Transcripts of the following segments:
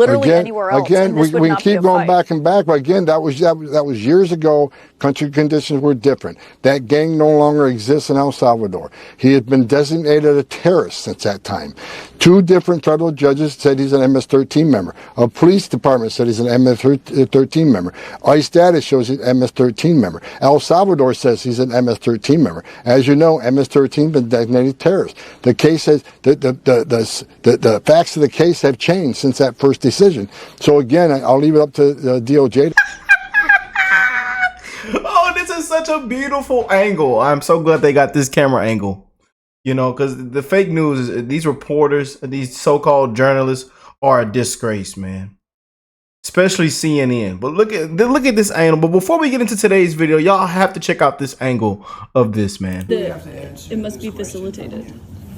literally anywhere else. Again, and this would we not keep be a going fight. back and back, but again, that was years ago. Country conditions were different. That gang no longer exists in El Salvador. He had been designated a terrorist since that time. 2 different federal judges said he's an MS-13 member. A police department said he's an MS-13 member. ICE data shows he's an MS-13 member. El Salvador says he's an MS-13 member. As you know, MS-13 has been designated terrorist. The case says the facts of the case have changed since that first decision. So again, I'll leave it up to the DOJ. Oh, this is such a beautiful angle. I'm so glad they got this camera angle. You know, because the fake news, these reporters, these so-called journalists are a disgrace, man. Especially CNN. But look at this angle. But before we get into today's video, y'all have to check out this angle of this, man. It must be facilitated.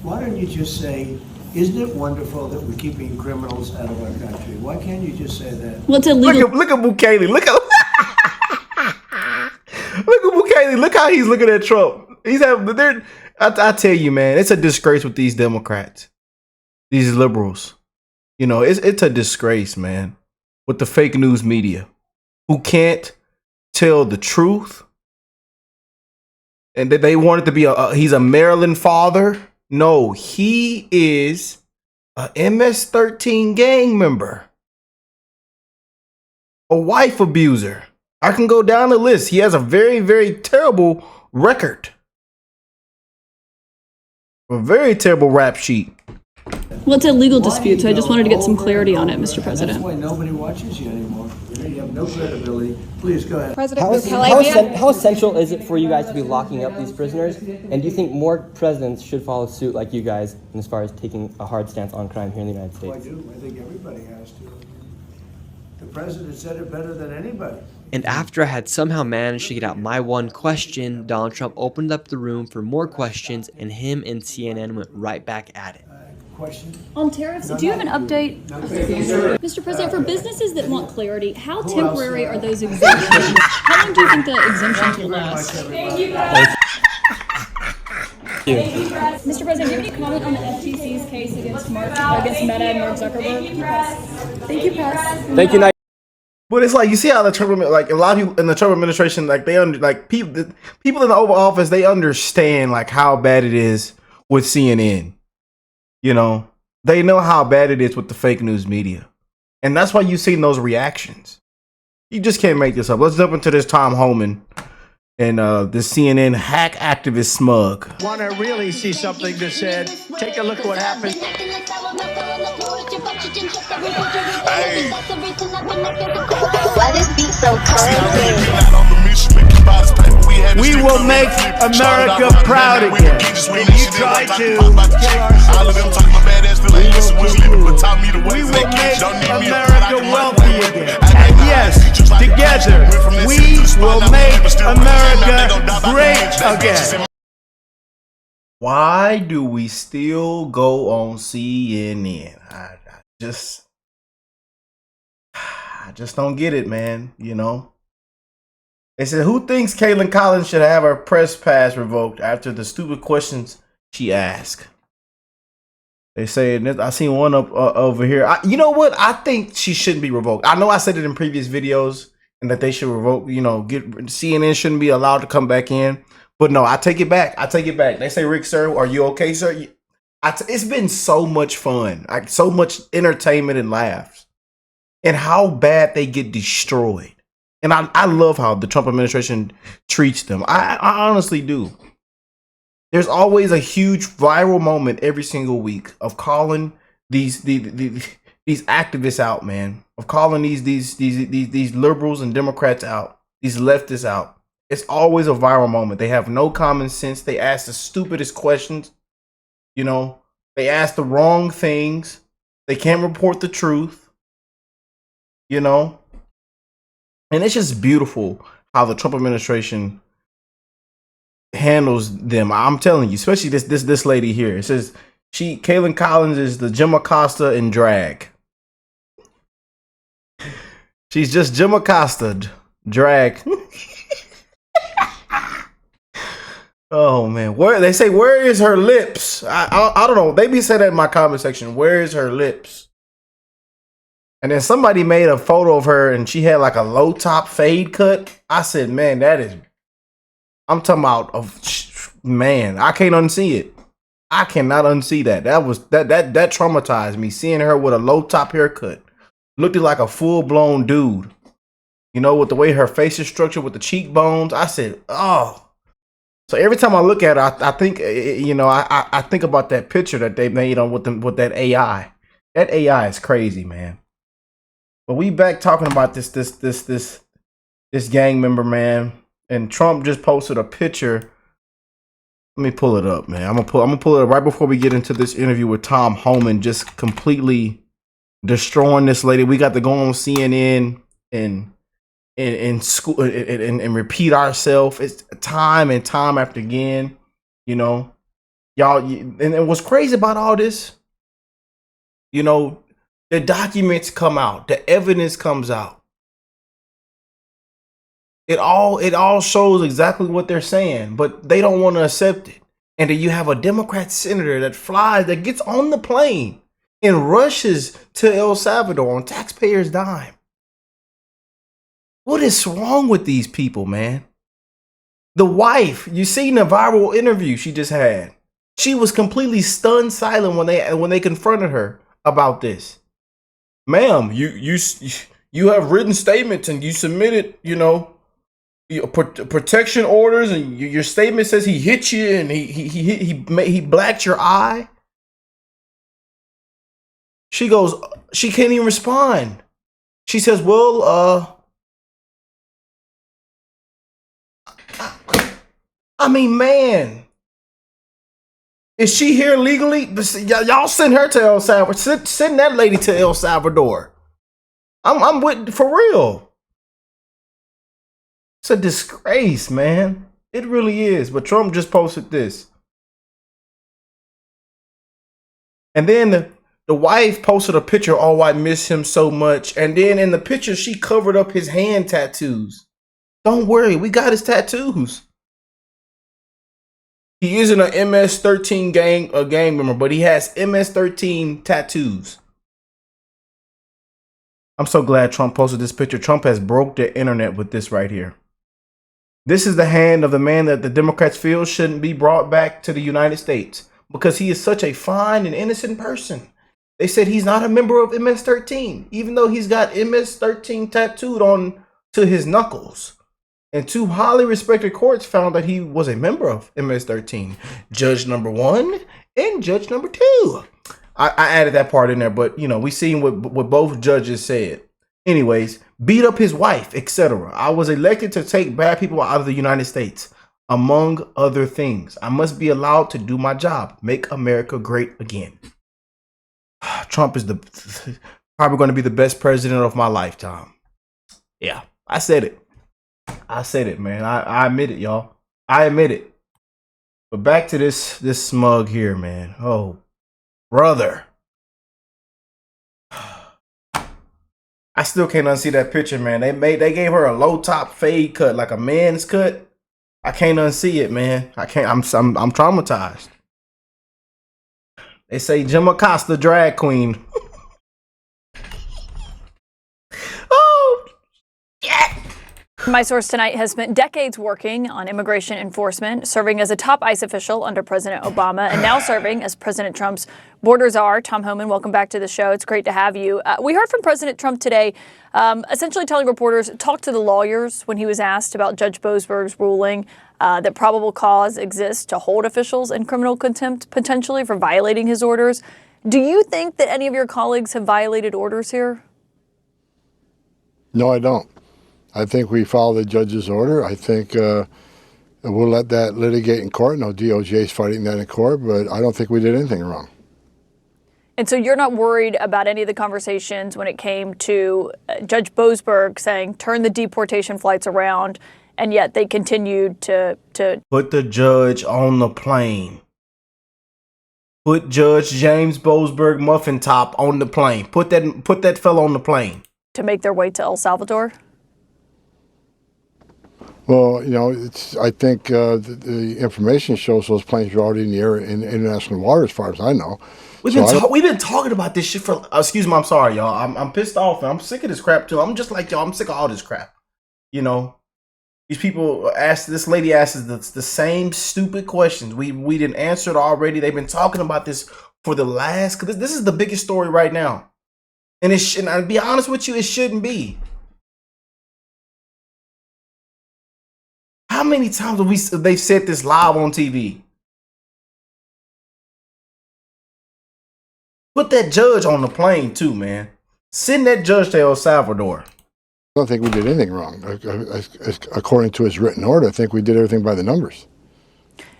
Why don't you just say, isn't it wonderful that we're keeping criminals out of our country? Why can't you just say that? Well, it's illegal. Look at Bukele. Look at Bukele. Look how he's looking at Trump. I tell you, man, it's a disgrace with these Democrats, these liberals. You know, it's a disgrace, man, with the fake news media who can't tell the truth. And that they want it to be he's a Maryland father. No, he is a MS-13 gang member, a wife abuser. I can go down the list. He has a very, very terrible record. A very terrible rap sheet. Well, it's a legal dispute, so I just wanted to get some clarity on it, Mr. President. That's why nobody watches you anymore. You have no credibility. Please go ahead. How essential is it for you guys to be locking up these prisoners? And do you think more presidents should follow suit like you guys as far as taking a hard stance on crime here in the United States? I do. I think everybody has to. The president said it better than anybody. And after I had somehow managed to get out my one question, Donald Trump opened up the room for more questions, and him and CNN went right back at it. Question? On tariffs, do you have an update? Mr. President, for businesses that want clarity, how temporary are those exemptions? How long do you think the exemptions will last? Thank you. Mr. President, do you have any comment on the FTC's case against Meta and Mark Zuckerberg? Thank you, Press. Thank you. But it's like, you see how the Trump, like a lot of people in the Trump administration, like people in the Oval Office, they understand like how bad it is with CNN. You know, they know how bad it is with the fake news media, and that's why you've seen those reactions. You just can't make this up. Let's jump into this Tom Homan and this CNN hack activist smug. Want to really see something that said, take a look at what happened. Hey. Why this beat so cold? We will make America proud again. And you try to kill our We will make America wealthy again. And yes, together, we will make America great again. Why do we still go on CNN? I just don't get it, man. You know, they said, who thinks Kaitlan Collins should have her press pass revoked after the stupid questions she asked? They say, I seen one up over here. You know what? I think she shouldn't be revoked. I know I said it in previous videos and that they should revoke, you know, CNN shouldn't be allowed to come back in. But no, I take it back. I take it back. They say, Rick, sir, are you okay, sir? It's been so much fun, like so much entertainment and laughs, and how bad they get destroyed. And I love how the Trump administration treats them. I honestly do. There's always a huge viral moment every single week of calling these activists out, man. Of calling these liberals and Democrats out, these leftists out. It's always a viral moment. They have no common sense. They ask the stupidest questions. You know, they ask the wrong things. They can't report the truth. You know, and it's just beautiful how the Trump administration handles them. I'm telling you, especially this lady here. It says Kaitlan Collins is the Jim Acosta in drag. She's just Jim Acosta drag. Oh man, where they say, where is her lips? I don't know. They be saying that in my comment section. Where is her lips? And then somebody made a photo of her and she had like a low top fade cut. I said, man, that is, I'm talking about, man, I can't unsee it. I cannot unsee that. That traumatized me, seeing her with a low top haircut. Looked like a full blown dude. You know, with the way her face is structured with the cheekbones. I said, oh. So every time I look at her, I think, you know, I think about that picture that they made on with that AI. That AI is crazy, man. But we back talking about this gang member, man. And Trump just posted a picture. Let me pull it up, man. I'm gonna pull it up right before we get into this interview with Tom Homan, just completely destroying this lady. We got to go on CNN and school and repeat ourselves. It's time and time after again, you know, y'all. And what's crazy about all this, you know, the documents come out, the evidence comes out. It all shows exactly what they're saying, but they don't want to accept it. And then you have a Democrat senator that gets on the plane and rushes to El Salvador on taxpayers' dime. What is wrong with these people, man? The wife, you seen the viral interview she just had. She was completely stunned silent when they confronted her about this. Ma'am, you have written statements and you submitted, you know, protection orders, and your statement says he hit you and he blacked your eye. She goes, she can't even respond. She says, well, I mean, man, is she here legally? Y'all send her to El Salvador. Send that lady to El Salvador. I'm with, for real. It's a disgrace, man. It really is. But Trump just posted this. And then the wife posted a picture, oh, I miss him so much. And then in the picture, she covered up his hand tattoos. Don't worry, we got his tattoos. He isn't an MS-13 gang member, but he has MS-13 tattoos. I'm so glad Trump posted this picture. Trump has broke the internet with this right here. This is the hand of the man that the Democrats feel shouldn't be brought back to the United States because he is such a fine and innocent person. They said he's not a member of MS-13, even though he's got MS-13 tattooed on to his knuckles. And two highly respected courts found that he was a member of MS-13. Judge number 1 and judge number 2. I added that part in there, but you know, we seen what both judges said. Anyways, beat up his wife, etc. I was elected to take bad people out of the United States, among other things. I must be allowed to do my job. Make America great again. Trump is probably going to be the best president of my lifetime. Yeah, I said it. I said it, man. I admit it, y'all. I admit it. But back to this smug here, man. Oh, brother. I still can't unsee that picture, man. They gave her a low top fade cut, like a man's cut. I can't unsee it, man. I can't. I'm traumatized. They say Jim Acosta drag queen. Oh, yeah. My source tonight has spent decades working on immigration enforcement, serving as a top ICE official under President Obama, and now serving as President Trump's border czar. Tom Homan, welcome back to the show. It's great to have you. We heard from President Trump today, essentially telling reporters, talk to the lawyers when he was asked about Judge Boasberg's ruling that probable cause exists to hold officials in criminal contempt, potentially for violating his orders. Do you think that any of your colleagues have violated orders here? No, I don't. I think we follow the judge's order. I think we'll let that litigate in court. No, DOJ is fighting that in court, but I don't think we did anything wrong. And so you're not worried about any of the conversations when it came to Judge Boasberg saying turn the deportation flights around, and yet they continued to put the judge on the plane. Put Judge James Boasberg Muffin Top on the plane. Put that fellow on the plane. To make their way to El Salvador? Well, you know, I think the information shows those planes are already in the air in international water, as far as I know. We've been talking about this shit for. Excuse me, I'm sorry, y'all. I'm pissed off, and I'm sick of this crap too. I'm just like y'all. I'm sick of all this crap. You know, these people ask. This lady asks the same stupid questions. We didn't answer it already. They've been talking about this for the last. Cause this is the biggest story right now, and I'll be honest with you, it shouldn't be. How many times have they've said this live on TV? Put that judge on the plane too, man. Send that judge to El Salvador. I don't think we did anything wrong. According to his written order, I think we did everything by the numbers.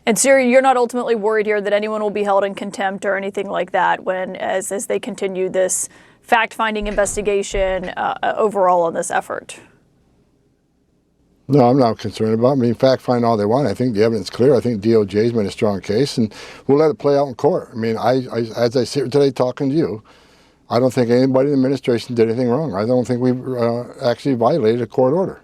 And Siri, you're not ultimately worried here that anyone will be held in contempt or anything like that as they continue this fact-finding investigation overall on this effort? No, I'm not concerned about it. I mean, fact find all they want. I think the evidence is clear. I think DOJ's made a strong case, and we'll let it play out in court. I mean, as I sit here today talking to you, I don't think anybody in the administration did anything wrong. I don't think we actually violated a court order.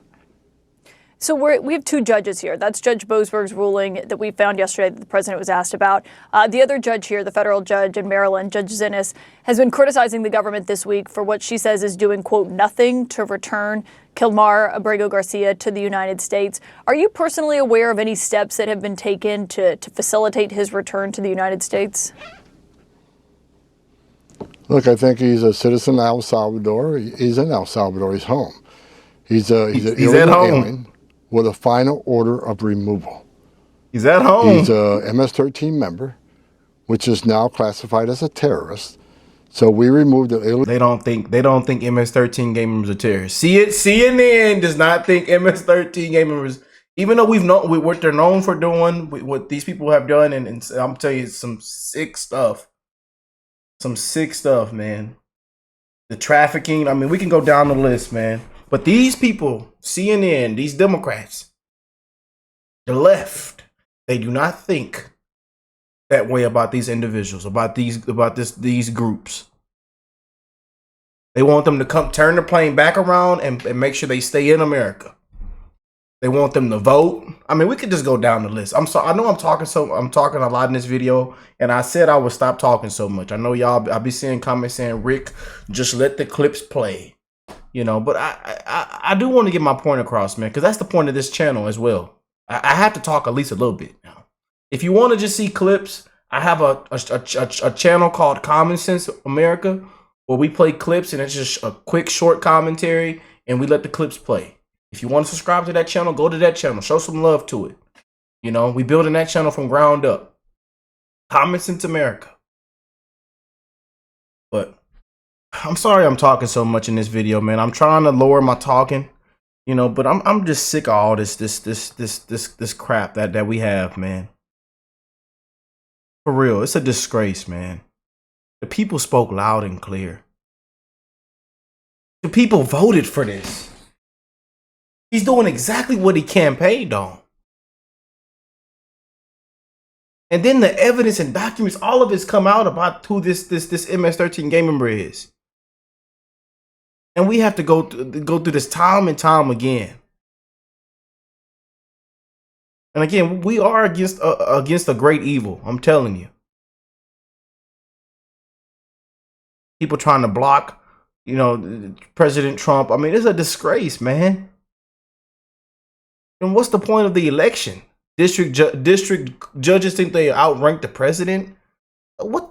So we have two judges here. That's Judge Boasberg's ruling that we found yesterday that the president was asked about. The other judge here, the federal judge in Maryland, Judge Zinnes, has been criticizing the government this week for what she says is doing, quote, nothing to return Kilmar Abrego Garcia to the United States. Are you personally aware of any steps that have been taken to facilitate his return to the United States? Look, I think he's a citizen of El Salvador. He's in El Salvador. He's home. He's an at home. Alien with a final order of removal. He's at home. He's a MS-13 member, which is now classified as a terrorist. So we removed the illegal. They don't think MS-13 gang members are terrorists. CNN does not think MS-13 gang members, even though we've known what they're known for doing, what these people have done, and I'm telling you, some sick stuff. Some sick stuff, man. The trafficking. I mean, we can go down the list, man. But these people, CNN, these Democrats, the left, they do not think that way about these individuals, about these groups. They want them to turn the plane back around and make sure they stay in America. They want them to vote. I mean, we could just go down the list. I'm sorry. I know I'm talking a lot in this video, and I said I would stop talking so much. I know y'all. I'll be seeing comments saying, "Rick, just let the clips play." You know, but I do want to get my point across, man, because that's the point of this channel as well. I have to talk at least a little bit now. If you want to just see clips, I have a channel called Common Sense America where we play clips, and it's just a quick, short commentary, and we let the clips play. If you want to subscribe to that channel, go to that channel. Show some love to it. You know, we building that channel from ground up. Common Sense America. But I'm sorry I'm talking so much in this video, man. I'm trying to lower my talking, you know, but I'm just sick of all this crap that we have, man. For real, it's a disgrace, man. The people spoke loud and clear. The people voted for this. He's doing exactly what he campaigned on. And then the evidence and documents, all of it's come out about who this MS-13 gang member is. And we have to go through this time and time again. And again, we are against a great evil. I'm telling you. People trying to block, you know, President Trump. I mean, it's a disgrace, man. And what's the point of the election? District judges think they outrank the president? What?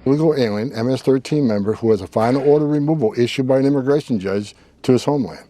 Illegal alien, MS-13 member who has a final order removal issued by an immigration judge to his homeland.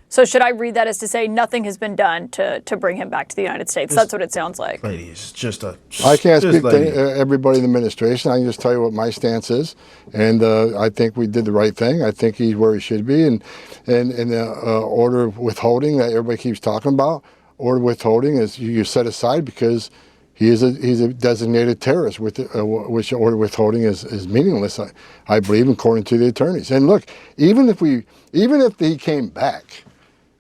So should I read that as to say nothing has been done to bring him back to the United States? That's what it sounds like. Lady, it's just a... I can't speak to everybody in the administration. I can just tell you what my stance is. And I think we did the right thing. I think he's where he should be. And the order of withholding that everybody keeps talking about, order of withholding is you set aside because he's a designated terrorist, which order of withholding is meaningless, I believe, according to the attorneys. And look, even if he came back,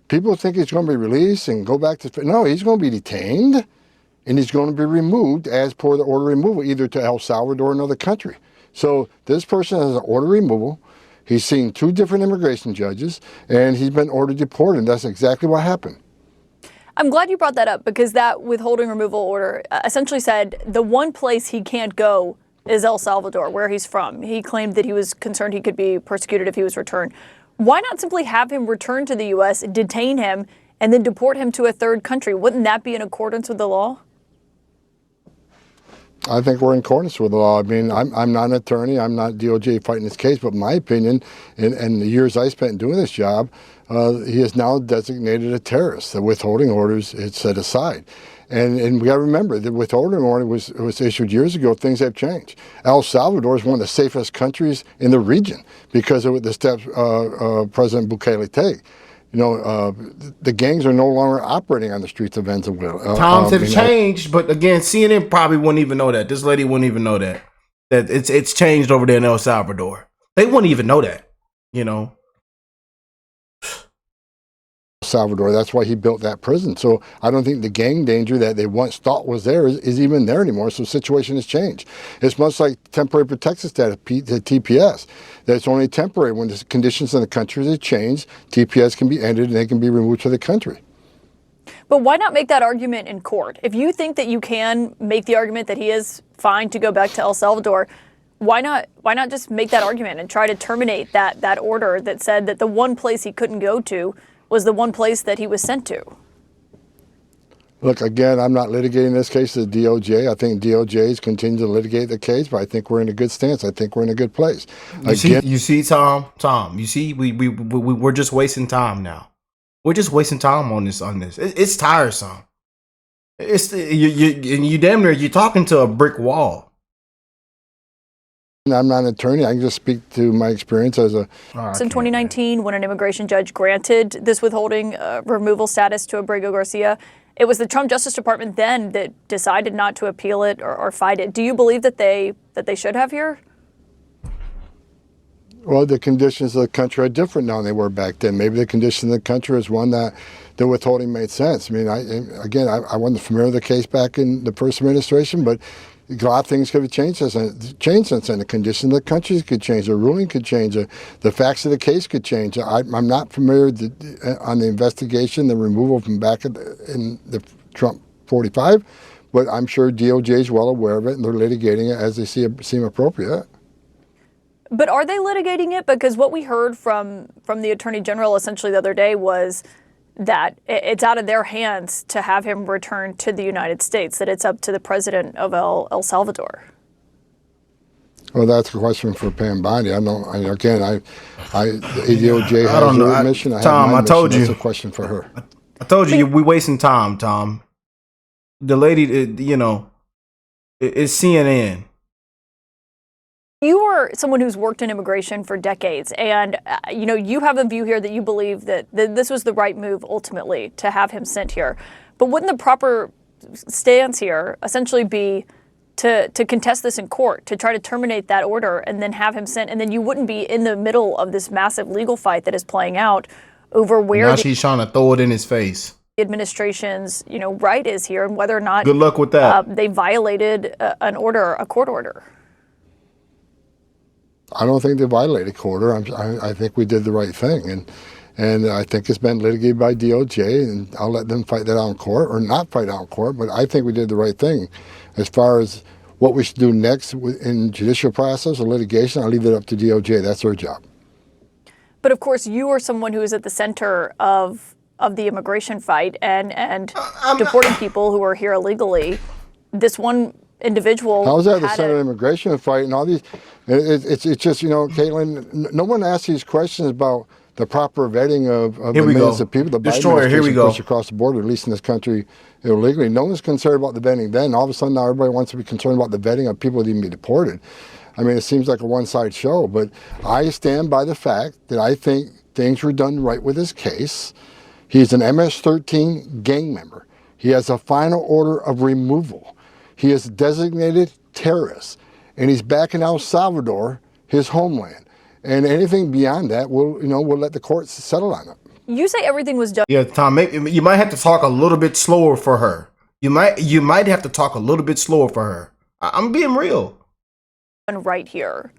people think he's going to be released and go back to... No, he's going to be detained, and he's going to be removed as per the order of removal, either to El Salvador or another country. So this person has an order of removal. He's seen 2 different immigration judges, and he's been ordered deported. And that's exactly what happened. I'm glad you brought that up, because that withholding removal order essentially said the one place he can't go is El Salvador, where he's from. He claimed that he was concerned he could be persecuted if he was returned. Why not simply have him return to the U.S., detain him, and then deport him to a third country? Wouldn't that be in accordance with the law? I think we're in accordance with the law. I mean, I'm not an attorney. I'm not DOJ fighting this case, but my opinion, in the years I spent doing this job, he is now designated a terrorist. The withholding orders is set aside. And we got to remember, the withholding order was issued years ago. Things have changed. El Salvador is one of the safest countries in the region because of the steps President Bukele take. You know, the gangs are no longer operating on the streets of Venezuela. Times have changed, but again, CNN probably wouldn't even know that. This lady wouldn't even know that it's changed over there in El Salvador. They wouldn't even know that, you know. Salvador. That's why he built that prison. So I don't think the gang danger that they once thought was there is even there anymore. So the situation has changed. It's much like temporary protected status, the TPS. That's only temporary. When the conditions in the country have changed, TPS can be ended and they can be removed to the country. But why not make that argument in court? If you think that you can make the argument that he is fine to go back to El Salvador, why not just make that argument and try to terminate that order that said that the one place he couldn't go to was the one place that he was sent to? Look, again, I'm not litigating this case to the DOJ. I think DOJ's continue to litigate the case, but I think we're in a good stance. I think we're in a good place. You see, Tom, you see, we're just wasting time now. We're just wasting time on this. It's tiresome. You damn near, you're talking to a brick wall. I'm not an attorney. I can just speak to my experience as a... In 2019, when an immigration judge granted this withholding removal status to Abrego Garcia, it was the Trump Justice Department then that decided not to appeal it or fight it. Do you believe that they should have here? Well, the conditions of the country are different now than they were back then. Maybe the condition of the country is one that the withholding made sense. I mean, I wasn't familiar with the case back in the first administration, but a lot of things could have changed since then. The condition of the country could change. The ruling could change. The facts of the case could change. I'm not familiar on the investigation, the removal from back in the Trump 45, but I'm sure DOJ is well aware of it, and they're litigating it as they seem appropriate. But are they litigating it? Because what we heard from the Attorney General essentially the other day was that it's out of their hands to have him return to the United States, that it's up to the president of El Salvador. Well, that's a question for Pam Bondi. The DOJ has their mission. Tom, I told you. That's a question for her. I told you, we're wasting time, Tom. The lady, it's CNN. You are someone who's worked in immigration for decades, and you have a view here that you believe that this was the right move ultimately to have him sent here. But wouldn't the proper stance here essentially be to contest this in court, to try to terminate that order and then have him sent, and then you wouldn't be in the middle of this massive legal fight that is playing out over where now she's trying to throw it in his face. The administration's right is here, and whether or not good luck with that. They violated a court order. I don't think they violated court order. I think we did the right thing, and I think it's been litigated by DOJ, and I'll let them fight that out in court or not fight out in court. But I think we did the right thing. As far as what we should do next in judicial process or litigation, I'll leave it up to DOJ. That's their job. But of course, you are someone who is at the center of the immigration fight and deporting people who are here illegally. This one individual. How is that the center of immigration fight and all these? It's just, Kaitlan, no one asks these questions about the proper vetting of the millions of people. The Destroyer, here we go. Pushed across the border, at least in this country, illegally. No one's concerned about the vetting then. All of a sudden now everybody wants to be concerned about the vetting of people that even be deported. I mean, it seems like a one-side show, but I stand by the fact that I think things were done right with this case. He's an MS-13 gang member. He has a final order of removal. He is a designated terrorist, and he's back in El Salvador, his homeland. And anything beyond that, we'll let the courts settle on it. You say everything was done. Yeah, Tom, you might have to talk a little bit slower for her. You might have to talk a little bit slower for her. I'm being real. Right here.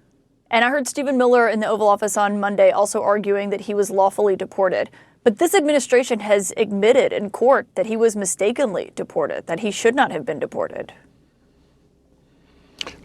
And I heard Stephen Miller in the Oval Office on Monday also arguing that he was lawfully deported. But this administration has admitted in court that he was mistakenly deported, that he should not have been deported.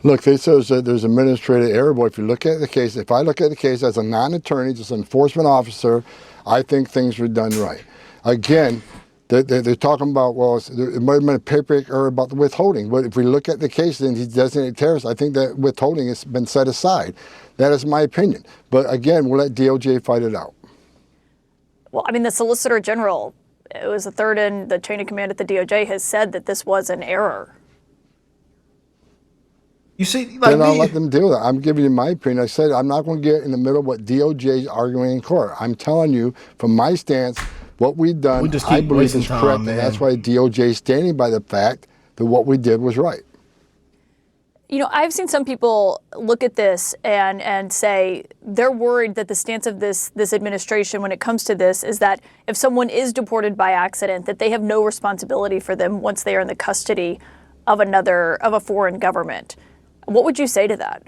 Look, they say there's administrative error, but if you look at the case, if I look at the case as a non-attorney, just an enforcement officer, I think things were done right. Again, they're talking about, well, it might have been a paper error about the withholding, but if we look at the case and he's designated terrorist, I think that withholding has been set aside. That is my opinion. But again, we'll let DOJ fight it out. Well, I mean, the Solicitor General, it was the third in the chain of command at the DOJ, has said that this was an error. You see, like, then I'll let them deal with it. I'm giving you my opinion. I said I'm not going to get in the middle of what DOJ is arguing in court. I'm telling you, from my stance, what we've done, I believe is correct, and that's why DOJ is standing by the fact that what we did was right. You know, I've seen some people look at this and say they're worried that the stance of this administration when it comes to this is that if someone is deported by accident, that they have no responsibility for them once they are in the custody of a foreign government. What would you say to that?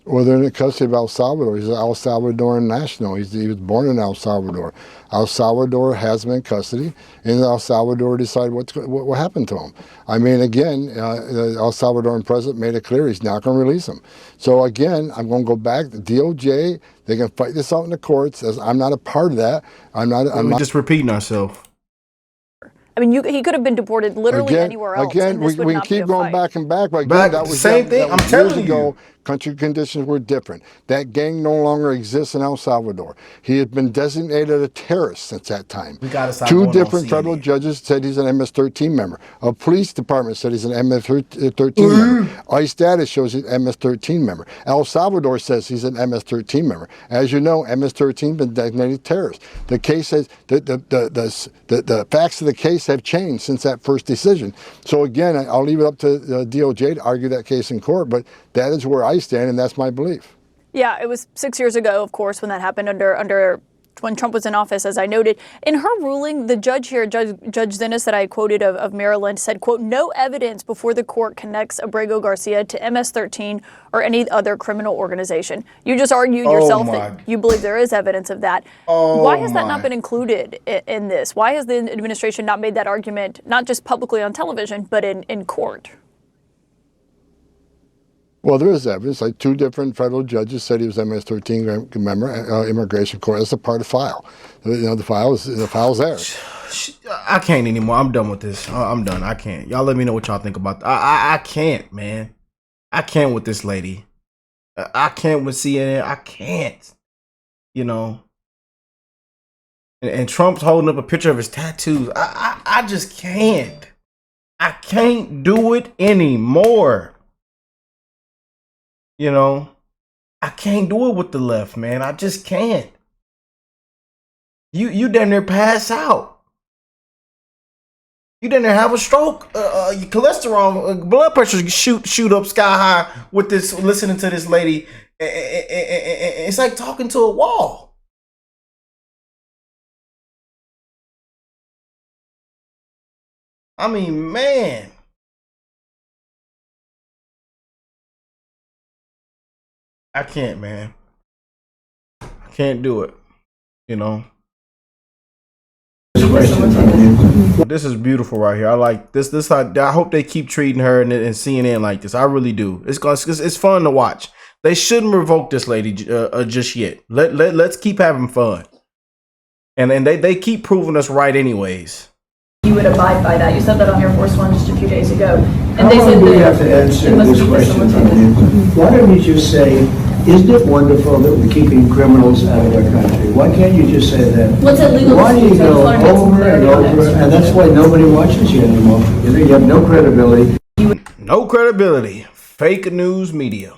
Well, they're in the custody of El Salvador. He's an El Salvadoran national. He was born in El Salvador. El Salvador has him in custody, and El Salvador decided what happened to him. I mean, again, the El Salvadoran president made it clear he's not going to release him. So again, I'm going to go back to DOJ. They can fight this out in the courts. As I'm not a part of that. We're just repeating ourselves. I mean, he could have been deported literally anywhere else. Again, we can keep going back and back. But again, that was same thing. I'm telling you. Country conditions were different. That gang no longer exists in El Salvador. He had been designated a terrorist since that time. We gotta stop. Two different federal judges said he's an MS-13 member. A police department said he's an MS-13 member. ICE status shows he's an MS-13 member. El Salvador says he's an MS-13 member. As you know, MS-13 been designated terrorist. The case says the facts of the case have changed since that first decision. So again, I'll leave it up to the DOJ to argue that case in court, but that is where I stand, and that's my belief. Yeah, it was 6 years ago, of course, when that happened under when Trump was in office, as I noted. In her ruling, the judge here, Judge Zinnes, that I quoted of Maryland, said, quote, no evidence before the court connects Abrego Garcia to MS-13 or any other criminal organization. You just argued yourself that you believe there is evidence of that. Why has that not been included in this? Why has the administration not made that argument, not just publicly on television, but in court? Well, there is evidence. Like two different federal judges said he was MS-13 member, immigration court. That's a part of the file. You know, the file's there. I can't anymore. I'm done with this. I'm done. I can't. Y'all let me know what y'all think about that. I can't, man. I can't with this lady. I can't with CNN. I can't. You know. And Trump's holding up a picture of his tattoos. I just can't. I can't do it anymore. You know, I can't do it with the left, man. I just can't. You damn near pass out. You damn near have a stroke. Your cholesterol, blood pressure shoot up sky high with this. Listening to this lady, it's like talking to a wall. I mean, man. I can't, man. I can't do it. You know. This is beautiful right here. I like this. I hope they keep treating her and CNN like this. I really do. It's fun to watch. They shouldn't revoke this lady just yet. Let's keep having fun. And they keep proving us right anyways. You would abide by that. You said that on Air Force One just a few days ago. And they said we have to answer this question. Why don't you just say, isn't it wonderful that we're keeping criminals out of our country? Why can't you just say that? What's illegal? Why do you go over and over? And that's why nobody watches you anymore. You have no credibility. No credibility. Fake news media.